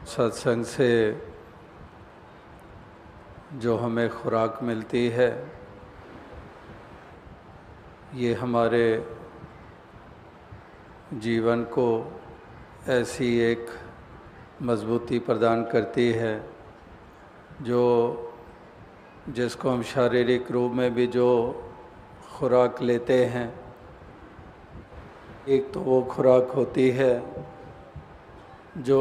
सत्संग से जो हमें खुराक मिलती है ये हमारे जीवन को ऐसी एक मजबूती प्रदान करती है जो जिसको हम शारीरिक रूप में भी जो खुराक लेते हैं, एक तो वो खुराक होती है जो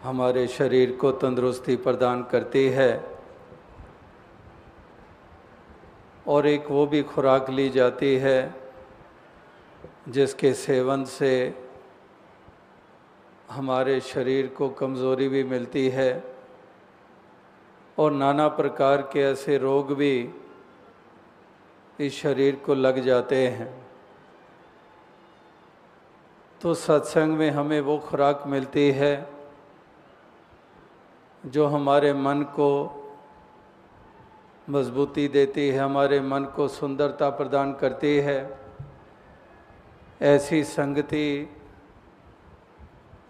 हमारे शरीर को तंदुरुस्ती प्रदान करती है, और एक वो भी खुराक ली जाती है जिसके सेवन से हमारे शरीर को कमज़ोरी भी मिलती है और नाना प्रकार के ऐसे रोग भी इस शरीर को लग जाते हैं। तो सत्संग में हमें वो खुराक मिलती है जो हमारे मन को मजबूती देती है, हमारे मन को सुंदरता प्रदान करती है। ऐसी संगति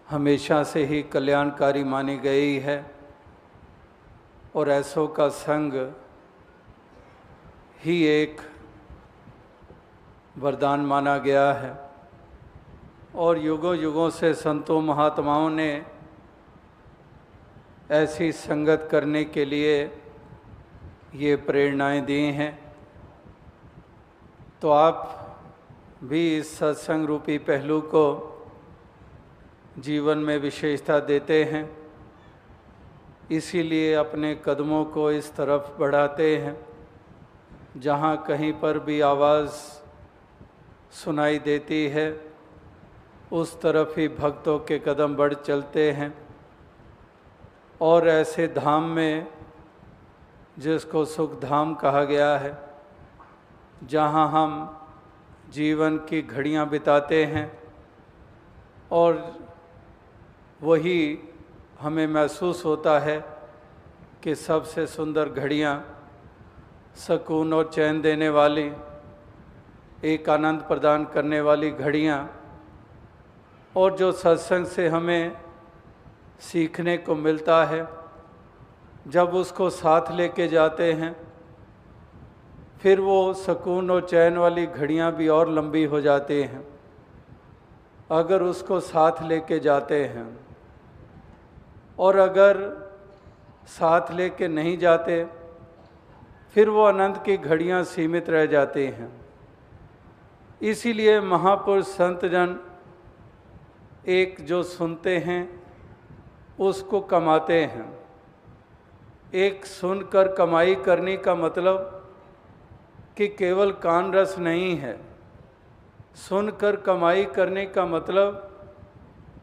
हमेशा से ही कल्याणकारी मानी गई है और ऐसों का संग ही एक वरदान माना गया है। और युगों युगों से संतों महात्माओं ने ऐसी संगत करने के लिए ये प्रेरणाएं दी हैं। तो आप भी इस सत्संग रूपी पहलू को जीवन में विशेषता देते हैं, इसीलिए अपने कदमों को इस तरफ बढ़ाते हैं जहाँ कहीं पर भी आवाज़ सुनाई देती है उस तरफ ही भक्तों के कदम बढ़ चलते हैं। और ऐसे धाम में जिसको सुख धाम कहा गया है, जहाँ हम जीवन की घड़ियाँ बिताते हैं और वही हमें महसूस होता है कि सबसे सुंदर घड़ियाँ, सुकून और चैन देने वाली, एक आनंद प्रदान करने वाली घड़ियाँ, और जो सत्संग से हमें सीखने को मिलता है, जब उसको साथ लेके जाते हैं फिर वो सुकून और चैन वाली घड़ियाँ भी और लंबी हो जाती हैं अगर उसको साथ लेके जाते हैं। और अगर साथ लेके नहीं जाते फिर वो आनंद की घड़ियाँ सीमित रह जाती हैं। इसीलिए महापुरुष संतजन एक जो सुनते हैं उसको कमाते हैं। एक सुनकर कमाई करने का मतलब कि केवल कान रस नहीं है। सुनकर कमाई करने का मतलब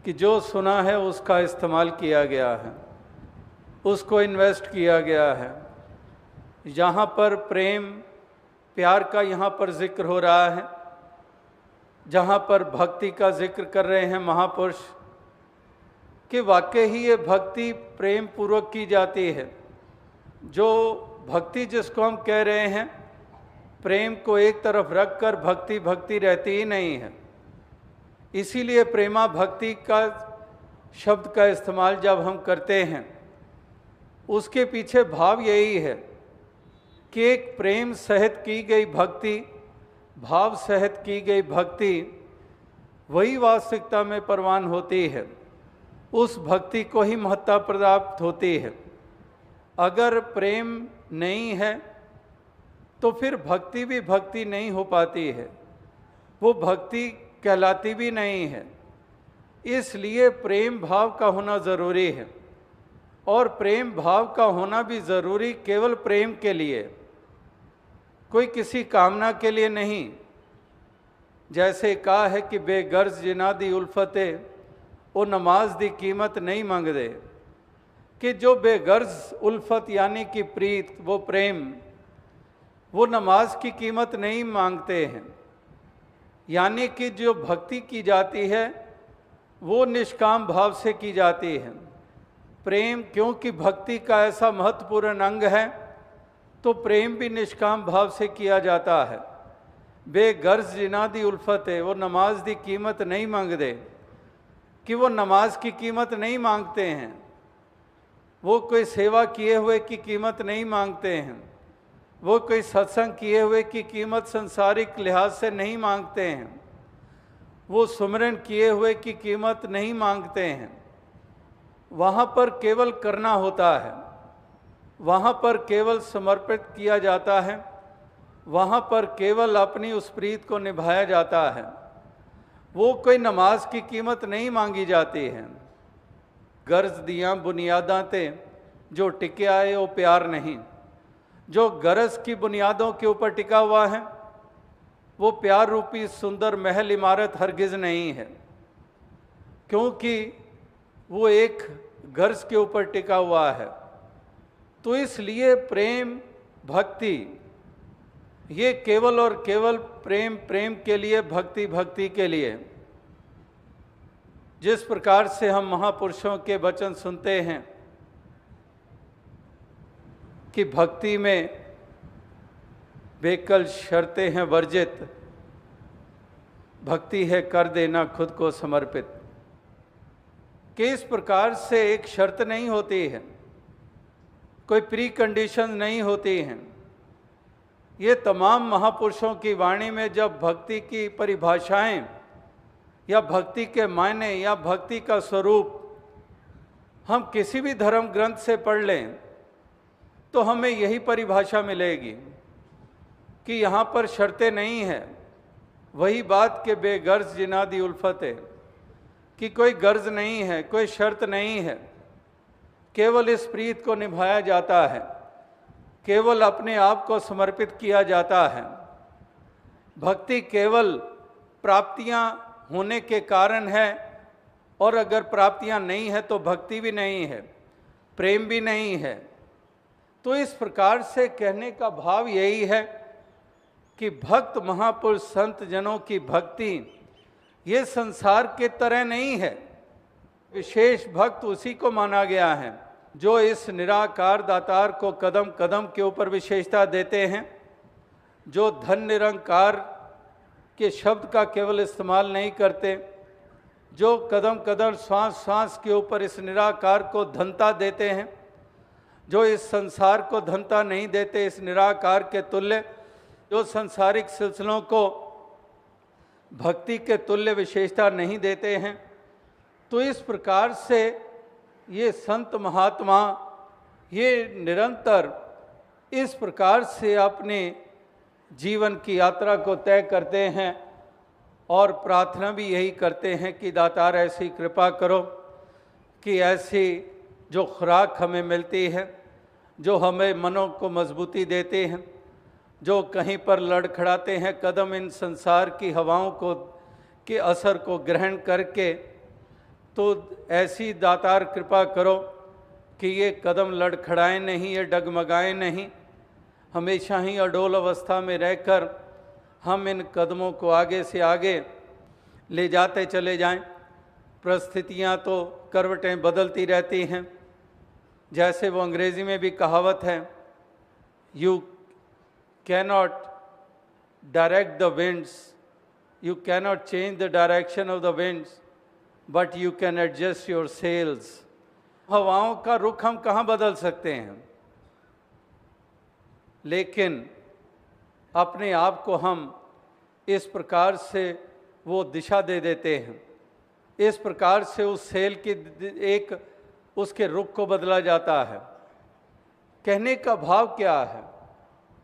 कि जो सुना है उसका इस्तेमाल किया गया है, उसको इन्वेस्ट किया गया है। यहाँ पर प्रेम प्यार का यहाँ पर जिक्र हो रहा है, जहाँ पर भक्ति का जिक्र कर रहे हैं महापुरुष कि वाकई ही ये भक्ति प्रेम पूर्वक की जाती है। जो भक्ति जिसको हम कह रहे हैं, प्रेम को एक तरफ रख कर भक्ति भक्ति रहती ही नहीं है। इसीलिए प्रेमा भक्ति का शब्द का इस्तेमाल जब हम करते हैं उसके पीछे भाव यही है कि एक प्रेम सहित की गई भक्ति, भाव सहित की गई भक्ति वही वास्तविकता में प्रवान होती है, उस भक्ति को ही महत्ता प्राप्त होती है। अगर प्रेम नहीं है तो फिर भक्ति भी भक्ति नहीं हो पाती है, वो भक्ति कहलाती भी नहीं है। इसलिए प्रेम भाव का होना ज़रूरी है, और प्रेम भाव का होना भी ज़रूरी केवल प्रेम के लिए, कोई किसी कामना के लिए नहीं। जैसे कहा है कि बेगर्ज जिना दी उल्फते वो नमाज दी कीमत नहीं मांगदे, कि जो बेगर्ज उल्फत यानी कि प्रीत, वो प्रेम, वो नमाज की कीमत नहीं मांगते हैं। यानी कि जो भक्ति की जाती है वो निष्काम भाव से की जाती है। प्रेम क्योंकि भक्ति का ऐसा महत्वपूर्ण अंग है तो प्रेम भी निष्काम भाव से किया जाता है। बेगर्ज जिना दी उल्फत है, वो नमाज दी कीमत नहीं मांगदे। कि वो नमाज की कीमत नहीं मांगते हैं, वो कोई सेवा किए हुए की कीमत नहीं मांगते हैं, वो कोई सत्संग किए हुए की कीमत संसारिक लिहाज से नहीं मांगते हैं, वो सुमिरन किए हुए की कीमत नहीं मांगते हैं। वहाँ पर केवल करना होता है, वहाँ पर केवल समर्पित किया जाता है, वहाँ पर केवल अपनी उस प्रीत को निभाया जाता है। वो कोई नमाज की कीमत नहीं मांगी जाती है। गर्ज दियाँ बुनियादां ते जो टिके आए वो प्यार नहीं। जो गरज की बुनियादों के ऊपर टिका हुआ है वो प्यार रूपी सुंदर महल इमारत हरगिज़ नहीं है, क्योंकि वो एक गर्ज के ऊपर टिका हुआ है। तो इसलिए प्रेम भक्ति, ये केवल और केवल प्रेम प्रेम के लिए, भक्ति भक्ति के लिए। जिस प्रकार से हम महापुरुषों के वचन सुनते हैं कि भक्ति में बेकल शर्तें हैं वर्जित, भक्ति है कर देना खुद को समर्पित, कि इस प्रकार से एक शर्त नहीं होती है, कोई प्री कंडीशन नहीं होती हैं। ये तमाम महापुरुषों की वाणी में जब भक्ति की परिभाषाएं या भक्ति के मायने या भक्ति का स्वरूप हम किसी भी धर्म ग्रंथ से पढ़ लें तो हमें यही परिभाषा मिलेगी कि यहाँ पर शर्तें नहीं हैं। वही बात के बेगर्ज जिनादी उल्फत है, कि कोई गर्ज नहीं है, कोई शर्त नहीं है, केवल इस प्रीत को निभाया जाता है, केवल अपने आप को समर्पित किया जाता है। भक्ति केवल प्राप्तियां होने के कारण है, और अगर प्राप्तियां नहीं है तो भक्ति भी नहीं है, प्रेम भी नहीं है। तो इस प्रकार से कहने का भाव यही है कि भक्त महापुरुष संत जनों की भक्ति ये संसार के तरह नहीं है। विशेष भक्त उसी को माना गया है जो इस निराकार दातार को कदम कदम के ऊपर विशेषता देते हैं, जो धन निरंकार के शब्द का केवल इस्तेमाल नहीं करते, जो कदम कदम श्वास श्वास के ऊपर इस निराकार को धनता देते हैं, जो इस संसार को धनता नहीं देते, इस निराकार के तुल्य, जो संसारिक सिलसिलों को भक्ति के तुल्य विशेषता नहीं देते हैं। तो इस प्रकार से ये संत महात्मा ये निरंतर इस प्रकार से अपने जीवन की यात्रा को तय करते हैं और प्रार्थना भी यही करते हैं कि दातार ऐसी कृपा करो कि ऐसी जो खुराक हमें मिलती है, जो हमें मनों को मजबूती देते हैं, जो कहीं पर लड़खड़ाते हैं कदम इन संसार की हवाओं को के असर को ग्रहण करके, तो ऐसी दातार कृपा करो कि ये कदम लड़खड़ाएं नहीं, ये डगमगाएं नहीं, हमेशा ही अडोल अवस्था में रहकर हम इन कदमों को आगे से आगे ले जाते चले जाएं। परिस्थितियां तो करवटें बदलती रहती हैं, जैसे वो अंग्रेज़ी में भी कहावत है, you cannot direct the winds, you cannot change the direction of the winds, but you can adjust your sails. हवाओं का रुख हम कहाँ बदल सकते हैं, लेकिन अपने आप को हम इस प्रकार से वो दिशा दे देते हैं, इस प्रकार से उस सेल की एक उसके रुख को बदला जाता है। कहने का भाव क्या है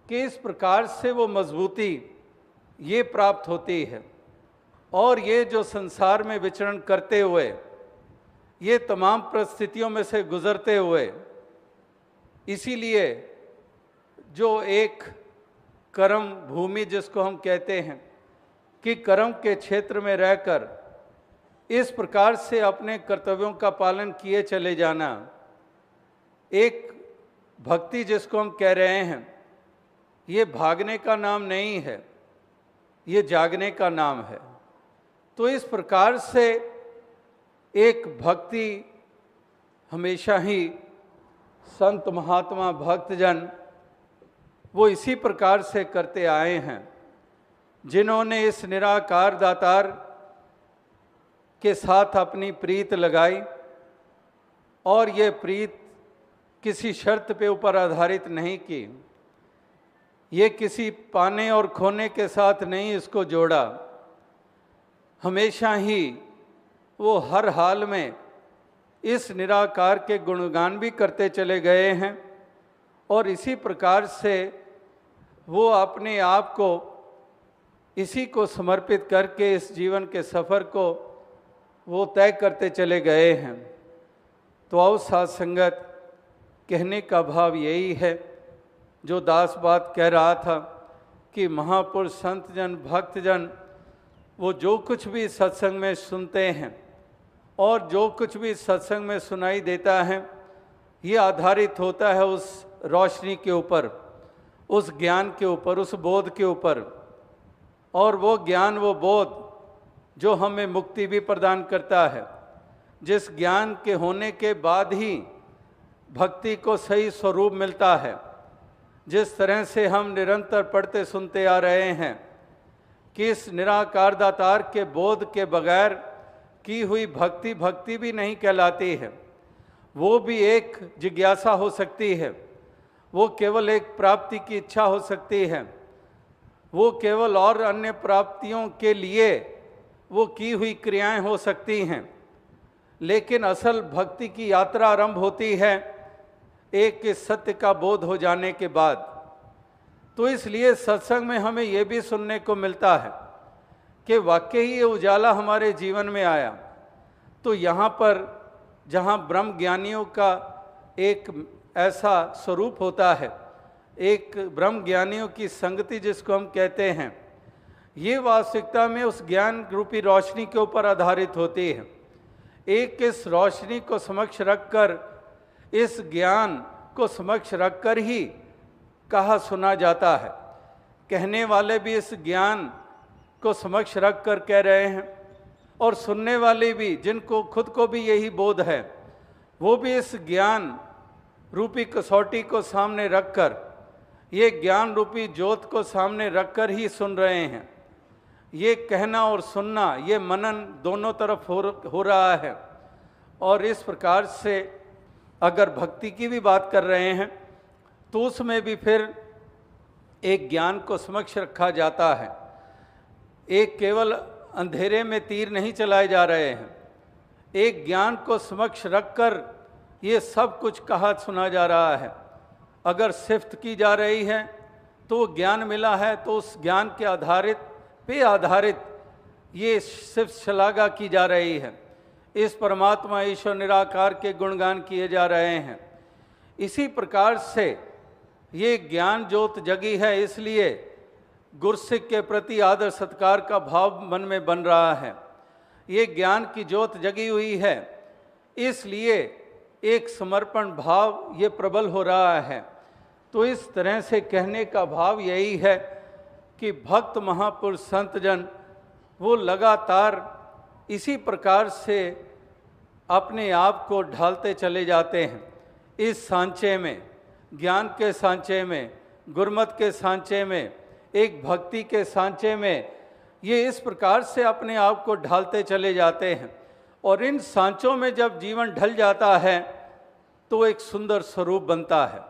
कि इस प्रकार से वो मजबूती ये प्राप्त होती है, और ये जो संसार में विचरण करते हुए, ये तमाम परिस्थितियों में से गुजरते हुए, इसीलिए जो एक कर्म भूमि जिसको हम कहते हैं कि कर्म के क्षेत्र में रहकर इस प्रकार से अपने कर्तव्यों का पालन किए चले जाना, एक भक्ति जिसको हम कह रहे हैं, ये भागने का नाम नहीं है, ये जागने का नाम है। तो इस प्रकार से एक भक्ति हमेशा ही संत महात्मा भक्तजन वो इसी प्रकार से करते आए हैं, जिन्होंने इस निराकार दातार के साथ अपनी प्रीत लगाई, और ये प्रीत किसी शर्त पे ऊपर आधारित नहीं की, ये किसी पाने और खोने के साथ नहीं इसको जोड़ा। हमेशा ही वो हर हाल में इस निराकार के गुणगान भी करते चले गए हैं, और इसी प्रकार से वो अपने आप को इसी को समर्पित करके इस जीवन के सफ़र को वो तय करते चले गए हैं। तो आओ साथ संगत, कहने का भाव यही है जो दास बात कह रहा था कि महापुरुष, संत जन, भक्त जन वो जो कुछ भी सत्संग में सुनते हैं और जो कुछ भी सत्संग में सुनाई देता है, ये आधारित होता है उस रोशनी के ऊपर, उस ज्ञान के ऊपर, उस बोध के ऊपर। और वो ज्ञान, वो बोध जो हमें मुक्ति भी प्रदान करता है, जिस ज्ञान के होने के बाद ही भक्ति को सही स्वरूप मिलता है। जिस तरह से हम निरंतर पढ़ते सुनते आ रहे हैं कि इस निराकार दातार के बोध के बगैर की हुई भक्ति भक्ति भी नहीं कहलाती है, वो भी एक जिज्ञासा हो सकती है, वो केवल एक प्राप्ति की इच्छा हो सकती है, वो केवल और अन्य प्राप्तियों के लिए वो की हुई क्रियाएं हो सकती हैं। लेकिन असल भक्ति की यात्रा आरंभ होती है एक इस सत्य का बोध हो जाने के बाद। तो इसलिए सत्संग में हमें ये भी सुनने को मिलता है कि वाकई ये उजाला हमारे जीवन में आया। तो यहाँ पर जहाँ ब्रह्म ज्ञानियों का एक ऐसा स्वरूप होता है, एक ब्रह्म ज्ञानियों की संगति जिसको हम कहते हैं, ये वास्तविकता में उस ज्ञान रूपी रोशनी के ऊपर आधारित होती है। एक इस रोशनी को समक्ष रखकर, इस ज्ञान को समक्ष रखकर ही कहा सुना जाता है। कहने वाले भी इस ज्ञान को समक्ष रख कर कह रहे हैं, और सुनने वाले भी, जिनको खुद को भी यही बोध है, वो भी इस ज्ञान रूपी कसौटी को सामने रखकर, ये ज्ञान रूपी ज्योत को सामने रखकर ही सुन रहे हैं। ये कहना और सुनना, ये मनन दोनों तरफ हो रहा है। और इस प्रकार से अगर भक्ति की भी बात कर रहे हैं तो उसमें भी फिर एक ज्ञान को समक्ष रखा जाता है। एक केवल अंधेरे में तीर नहीं चलाए जा रहे हैं, एक ज्ञान को समक्ष रखकर ये सब कुछ कहा सुना जा रहा है। अगर सिफ्त की जा रही है तो वो ज्ञान मिला है, तो उस ज्ञान के आधारित ये सिर्फ शलाघा की जा रही है। इस परमात्मा ईश्वर निराकार के गुणगान किए जा रहे हैं। इसी प्रकार से ये ज्ञान ज्योत जगी है, इसलिए गुरसिक के प्रति आदर सत्कार का भाव मन में बन रहा है। ये ज्ञान की ज्योत जगी हुई है, इसलिए एक समर्पण भाव ये प्रबल हो रहा है। तो इस तरह से कहने का भाव यही है कि भक्त महापुरुष संत जन वो लगातार इसी प्रकार से अपने आप को ढालते चले जाते हैं। इस सांचे में, ज्ञान के सांचे में, गुरमत के सांचे में, एक भक्ति के सांचे में, ये इस प्रकार से अपने आप को ढालते चले जाते हैं। और इन सांचों में जब जीवन ढल जाता है तो एक सुंदर स्वरूप बनता है,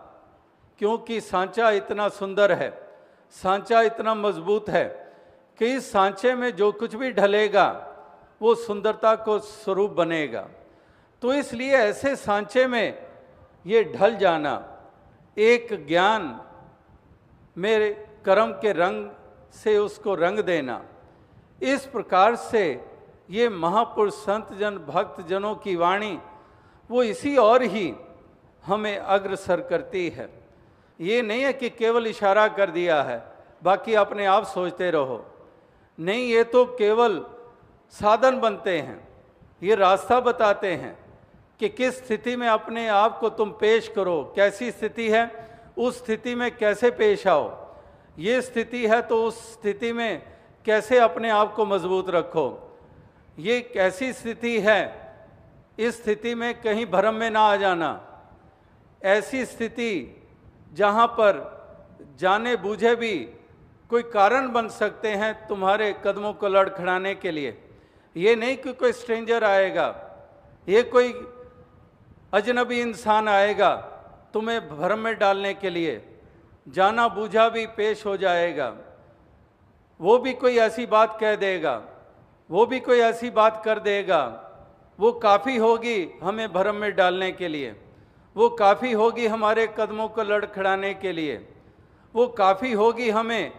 क्योंकि सांचा इतना सुंदर है, सांचा इतना मजबूत है कि इस सांचे में जो कुछ भी ढलेगा वो सुंदरता को स्वरूप बनेगा। तो इसलिए ऐसे सांचे में ये ढल जाना, एक ज्ञान मेरे कर्म के रंग से उसको रंग देना, इस प्रकार से ये महापुरुष संत जन भक्त जनों की वाणी वो इसी और ही हमें अग्रसर करती है। ये नहीं है कि केवल इशारा कर दिया है, बाकी अपने आप सोचते रहो। नहीं, ये तो केवल साधन बनते हैं, ये रास्ता बताते हैं कि किस स्थिति में अपने आप को तुम पेश करो। कैसी स्थिति है, उस स्थिति में कैसे पेश आओ। ये स्थिति है तो उस स्थिति में कैसे अपने आप को मजबूत रखो। ये कैसी स्थिति है, इस स्थिति में कहीं भ्रम में ना आ जाना। ऐसी स्थिति जहाँ पर जाने बूझे भी कोई कारण बन सकते हैं तुम्हारे कदमों को लड़खड़ाने के लिए, ये नहीं कि कोई स्ट्रेंजर आएगा, ये कोई अजनबी इंसान आएगा तुम्हें भ्रम में डालने के लिए, जाना बूझा भी पेश हो जाएगा, वो भी कोई ऐसी बात कह देगा, वो भी कोई ऐसी बात कर देगा, वो काफ़ी होगी हमें भ्रम में डालने के लिए, वो काफ़ी होगी हमारे कदमों को लड़खड़ाने के लिए, वो काफ़ी होगी हमें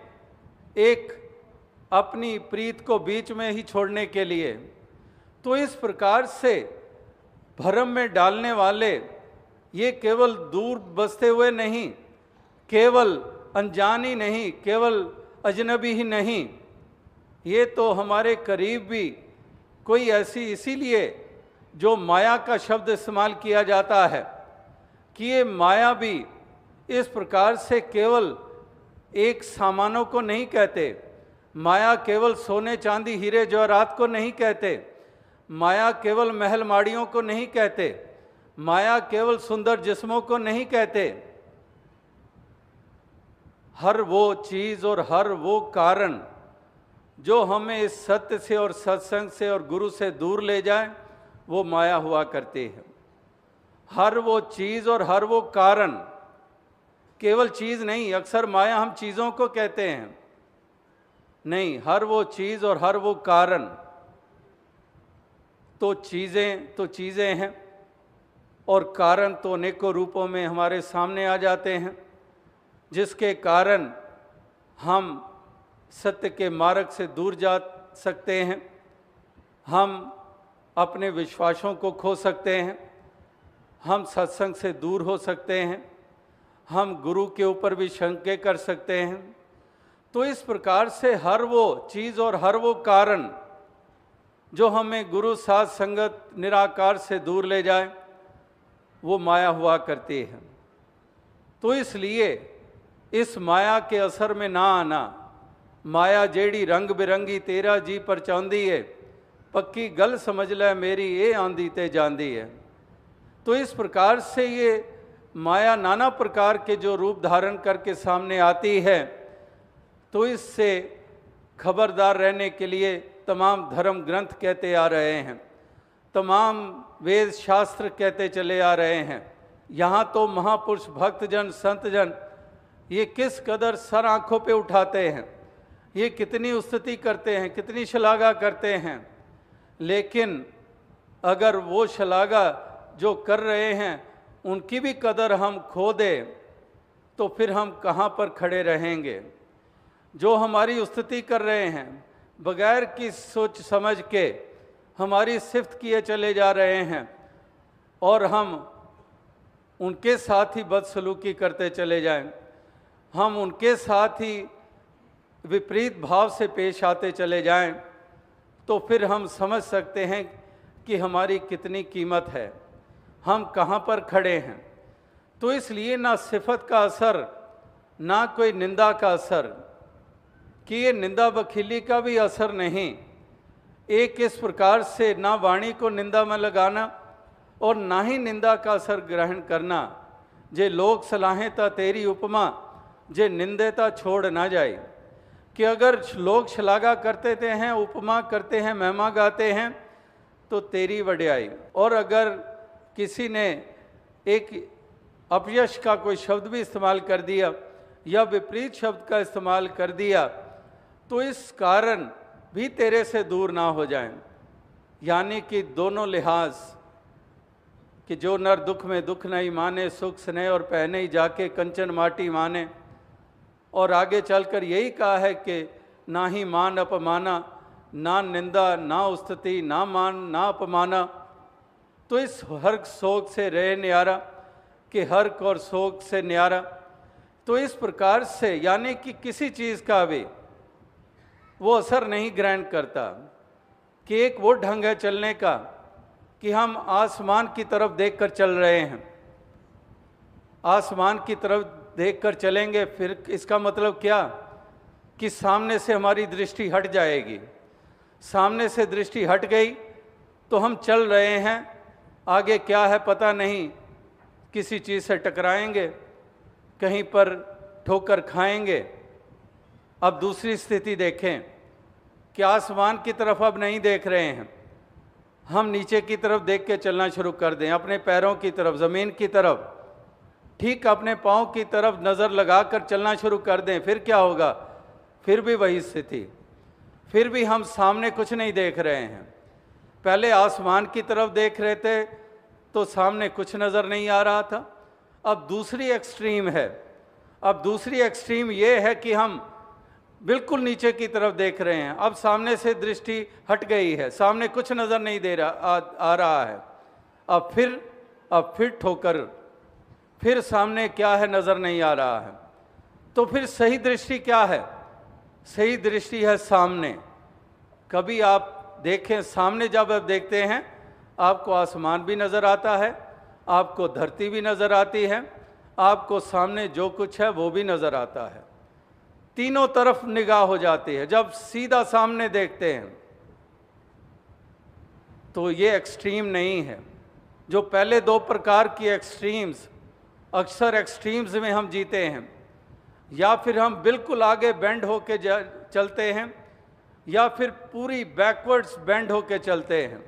एक अपनी प्रीत को बीच में ही छोड़ने के लिए। तो इस प्रकार से भ्रम में डालने वाले ये केवल दूर बसते हुए नहीं, केवल अनजान ही नहीं, केवल अजनबी ही नहीं, ये तो हमारे करीब भी कोई ऐसी, इसीलिए जो माया का शब्द इस्तेमाल किया जाता है कि ये माया भी इस प्रकार से केवल एक सामानों को नहीं कहते, माया केवल सोने चांदी हीरे जवाहरात को नहीं कहते, माया केवल महल माड़ियों को नहीं कहते, माया केवल सुंदर जिस्मों को नहीं कहते। हर वो चीज़ और हर वो कारण जो हमें इस सत्य से और सत्संग से और गुरु से दूर ले जाए, वो माया हुआ करती है। हर वो चीज़ और हर वो कारण, केवल चीज़ नहीं, अक्सर माया हम चीज़ों को कहते हैं, नहीं, हर वो चीज़ और हर वो कारण। तो चीज़ें हैं और कारण तो अनेकों रूपों में हमारे सामने आ जाते हैं, जिसके कारण हम सत्य के मार्ग से दूर जा सकते हैं, हम अपने विश्वासों को खो सकते हैं, हम सत्संग से दूर हो सकते हैं, हम गुरु के ऊपर भी शंके कर सकते हैं। तो इस प्रकार से हर वो चीज़ और हर वो कारण जो हमें गुरु साथ संगत निराकार से दूर ले जाए, वो माया हुआ करती है। तो इसलिए इस माया के असर में ना आना, माया जेड़ी रंग बिरंगी तेरा जी परचांदी है, पक्की गल समझ ले मेरी ये आंदी ते जांदी है। तो इस प्रकार से ये माया नाना प्रकार के जो रूप धारण करके सामने आती है, तो इससे खबरदार रहने के लिए तमाम धर्म ग्रंथ कहते आ रहे हैं, तमाम वेद शास्त्र कहते चले आ रहे हैं। यहाँ तो महापुरुष भक्तजन संतजन ये किस कदर सर आँखों पे उठाते हैं, ये कितनी स्तुति करते हैं, कितनी शलाघा करते हैं, लेकिन अगर वो शलाघा जो कर रहे हैं उनकी भी कदर हम खो दें तो फिर हम कहाँ पर खड़े रहेंगे। जो हमारी स्तुति कर रहे हैं बगैर की सोच समझ के हमारी सिफ्त किए चले जा रहे हैं और हम उनके साथ ही बदसलूकी करते चले जाएं, हम उनके साथ ही विपरीत भाव से पेश आते चले जाएं, तो फिर हम समझ सकते हैं कि हमारी कितनी कीमत है, हम कहाँ पर खड़े हैं। तो इसलिए ना सिफत का असर, ना कोई निंदा का असर, कि ये निंदा बखीली का भी असर नहीं। एक इस प्रकार से ना वाणी को निंदा में लगाना और ना ही निंदा का असर ग्रहण करना। जे लोग सलाहें ता तेरी उपमा, जे निंदेता छोड़ ना जाए। कि अगर लोग शलाघा करते हैं, उपमा करते हैं, महिमा गाते हैं तो तेरी वड्याई, और अगर किसी ने एक अपयश का कोई शब्द भी इस्तेमाल कर दिया या विपरीत शब्द का इस्तेमाल कर दिया तो इस कारण भी तेरे से दूर ना हो जाएं। यानी कि दोनों लिहाज, कि जो नर दुख में दुख नहीं माने, सुख स्नेह और पहने ही जाके कंचन माटी माने। और आगे चलकर यही कहा है कि ना ही मान अपमाना, ना निंदा ना स्तुति, ना मान ना अपमाना। तो इस हर्क शोक से रहे न्यारा, कि हर्क और शोक से न्यारा। तो इस प्रकार से यानी कि किसी चीज़ का भी वो असर नहीं ग्रहण करता। कि एक वो ढंग है चलने का कि हम आसमान की तरफ देखकर चल रहे हैं, आसमान की तरफ देखकर चलेंगे, फिर इसका मतलब क्या कि सामने से हमारी दृष्टि हट जाएगी। सामने से दृष्टि हट गई तो हम चल रहे हैं, आगे क्या है पता नहीं, किसी चीज़ से टकराएंगे, कहीं पर ठोकर खाएंगे। अब दूसरी स्थिति देखें कि आसमान की तरफ अब नहीं देख रहे हैं, हम नीचे की तरफ देख के चलना शुरू कर दें, अपने पैरों की तरफ, ज़मीन की तरफ, ठीक अपने पाँव की तरफ नज़र लगा कर चलना शुरू कर दें, फिर क्या होगा? फिर भी वही स्थिति, फिर भी हम सामने कुछ नहीं देख रहे हैं। पहले आसमान की तरफ देख रहे थे तो सामने कुछ नज़र नहीं आ रहा था। अब दूसरी एक्सट्रीम है, अब दूसरी एक्सट्रीम ये है कि हम बिल्कुल नीचे की तरफ देख रहे हैं, अब सामने से दृष्टि हट गई है, सामने कुछ नज़र नहीं दे रहा आ रहा है। अब फिर ठोकर, फिर सामने क्या है नज़र नहीं आ रहा है। तो फिर सही दृष्टि क्या है? सही दृष्टि है सामने। कभी आप देखें, सामने जब आप देखते हैं आपको आसमान भी नज़र आता है, आपको धरती भी नज़र आती है, आपको सामने जो कुछ है वो भी नज़र आता है, तीनों तरफ निगाह हो जाती है। जब सीधा सामने देखते हैं तो ये एक्सट्रीम नहीं है। जो पहले दो प्रकार की एक्सट्रीम्स, अक्सर एक्सट्रीम्स में हम जीते हैं, या फिर हम बिल्कुल आगे बेंड होके चलते हैं, या फिर पूरी बैकवर्ड्स बेंड होके चलते हैं।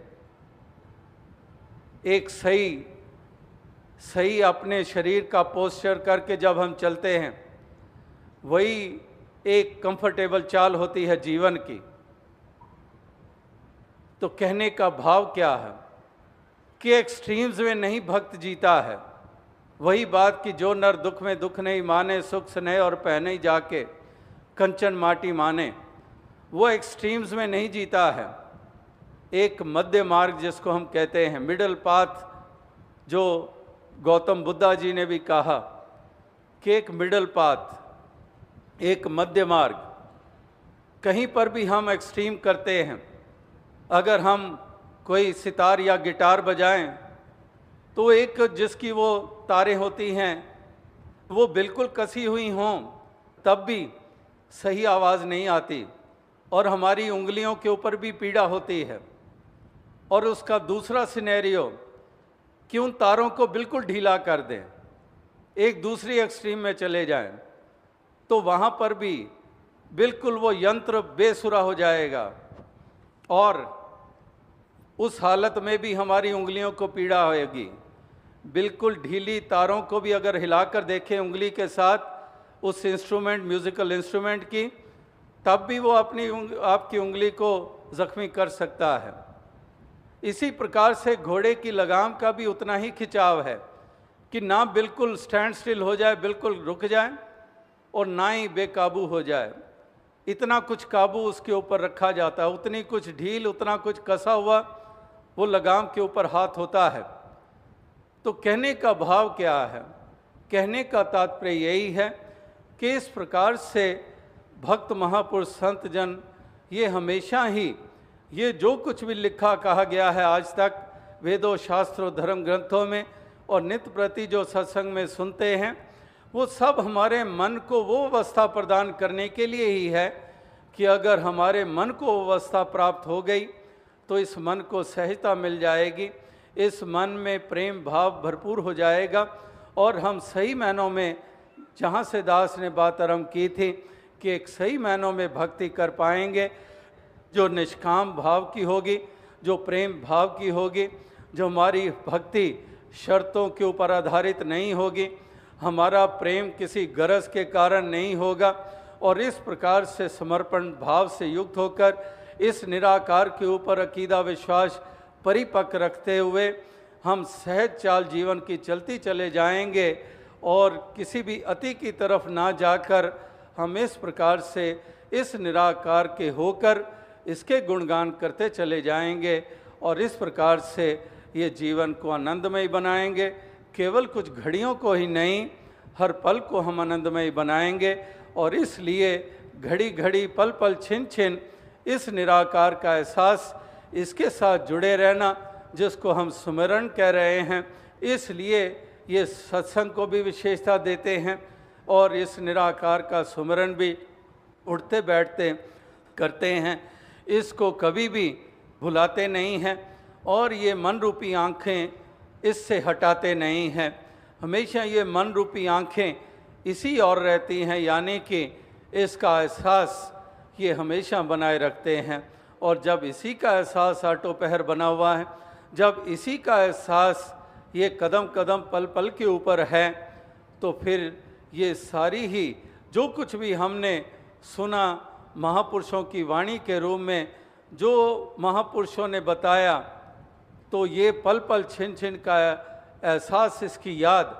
एक सही अपने शरीर का पोस्चर करके जब हम चलते हैं, वही एक कंफर्टेबल चाल होती है जीवन की। तो कहने का भाव क्या है कि एक्सट्रीम्स में नहीं भक्त जीता है। वही बात कि जो नर दुख में दुख नहीं माने, सुख स्नेह और पहने जाके कंचन माटी माने, वो एक्सट्रीम्स में नहीं जीता है। एक मध्य मार्ग जिसको हम कहते हैं, मिडल पाथ, जो गौतम बुद्धा जी ने भी कहा कि एक मिडल पाथ, एक मध्य मार्ग। कहीं पर भी हम एक्सट्रीम करते हैं। अगर हम कोई सितार या गिटार बजाएं तो एक जिसकी वो तारें होती हैं वो बिल्कुल कसी हुई हों तब भी सही आवाज़ नहीं आती, और हमारी उंगलियों के ऊपर भी पीड़ा होती है। और उसका दूसरा सिनेरियो कि उन तारों को बिल्कुल ढीला कर दें, एक दूसरी एक्सट्रीम में चले जाएं, तो वहाँ पर भी बिल्कुल वो यंत्र बेसुरा हो जाएगा, और उस हालत में भी हमारी उंगलियों को पीड़ा होगी। बिल्कुल ढीली तारों को भी अगर हिलाकर देखें उंगली के साथ उस इंस्ट्रूमेंट, म्यूज़िकल इंस्ट्रूमेंट की, तब भी वो आपकी उंगली को ज़ख्मी कर सकता है। इसी प्रकार से घोड़े की लगाम का भी उतना ही खिंचाव है कि ना बिल्कुल स्टैंड स्टिल हो जाए, बिल्कुल रुक जाए, और ना ही बेकाबू हो जाए। इतना कुछ काबू उसके ऊपर रखा जाता है, उतनी कुछ ढील, उतना कुछ कसा हुआ वो लगाम के ऊपर हाथ होता है। तो कहने का भाव क्या है? कहने का तात्पर्य यही है कि इस प्रकार से भक्त महापुरुष संत जन ये हमेशा ही ये जो कुछ भी लिखा कहा गया है आज तक वेदों, शास्त्रों, धर्म ग्रंथों में और नित्य प्रति जो सत्संग में सुनते हैं, वो सब हमारे मन को वो अवस्था प्रदान करने के लिए ही है कि अगर हमारे मन को वो अवस्था प्राप्त हो गई तो इस मन को सहजता मिल जाएगी, इस मन में प्रेम भाव भरपूर हो जाएगा, और हम सही मायनों में, जहाँ से दास ने बात आरंभ की थी कि एक सही मायनों में भक्ति कर पाएंगे, जो निष्काम भाव की होगी, जो प्रेम भाव की होगी, जो हमारी भक्ति शर्तों के ऊपर आधारित नहीं होगी, हमारा प्रेम किसी गरज के कारण नहीं होगा, और इस प्रकार से समर्पण भाव से युक्त होकर इस निराकार के ऊपर अकीदा विश्वास परिपक्व रखते हुए हम सहज चाल जीवन की चलती चले जाएंगे, और किसी भी अति की तरफ ना जाकर हम इस प्रकार से इस निराकार के होकर इसके गुणगान करते चले जाएंगे, और इस प्रकार से ये जीवन को आनंदमय बनाएंगे। केवल कुछ घड़ियों को ही नहीं, हर पल को हम आनंदमय बनाएंगे, और इसलिए घड़ी घड़ी, पल पल, छिन छिन इस निराकार का एहसास, इसके साथ जुड़े रहना, जिसको हम सुमिरन कह रहे हैं, इसलिए ये सत्संग को भी विशेषता देते हैं, और इस निराकार का सुमिरन भी उठते बैठते करते हैं, इसको कभी भी भुलाते नहीं हैं, और ये मन रूपी आँखें इससे हटाते नहीं हैं। हमेशा ये मन रूपी आँखें इसी और रहती हैं, यानी कि इसका एहसास ये हमेशा बनाए रखते हैं। और जब इसी का एहसास आठों पहर बना हुआ है, जब इसी का एहसास ये कदम कदम पल पल के ऊपर है, तो फिर ये सारी ही जो कुछ भी हमने सुना महापुरुषों की वाणी के रूप में, जो महापुरुषों ने बताया, तो ये पल पल छिन छिन का एहसास, इसकी याद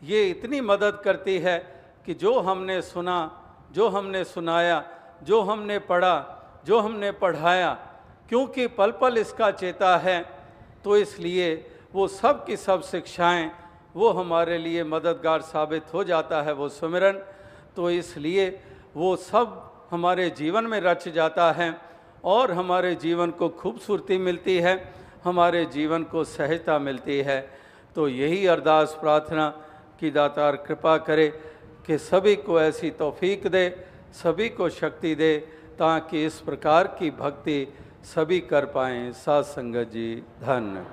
ये इतनी मदद करती है कि जो हमने सुना, जो हमने सुनाया, जो हमने पढ़ा, जो हमने पढ़ाया, क्योंकि पल पल इसका चेता है, तो इसलिए वो सब की सब शिक्षाएं वो हमारे लिए मददगार साबित हो जाता है वो सुमिरन। तो इसलिए वो सब हमारे जीवन में रच जाता है और हमारे जीवन को खूबसूरती मिलती है, हमारे जीवन को सहजता मिलती है। तो यही अरदास प्रार्थना कि दातार कृपा करे कि सभी को ऐसी तौफीक दे, सभी को शक्ति दे, ताकि इस प्रकार की भक्ति सभी कर पाएँ। साध संगत जी धन्य।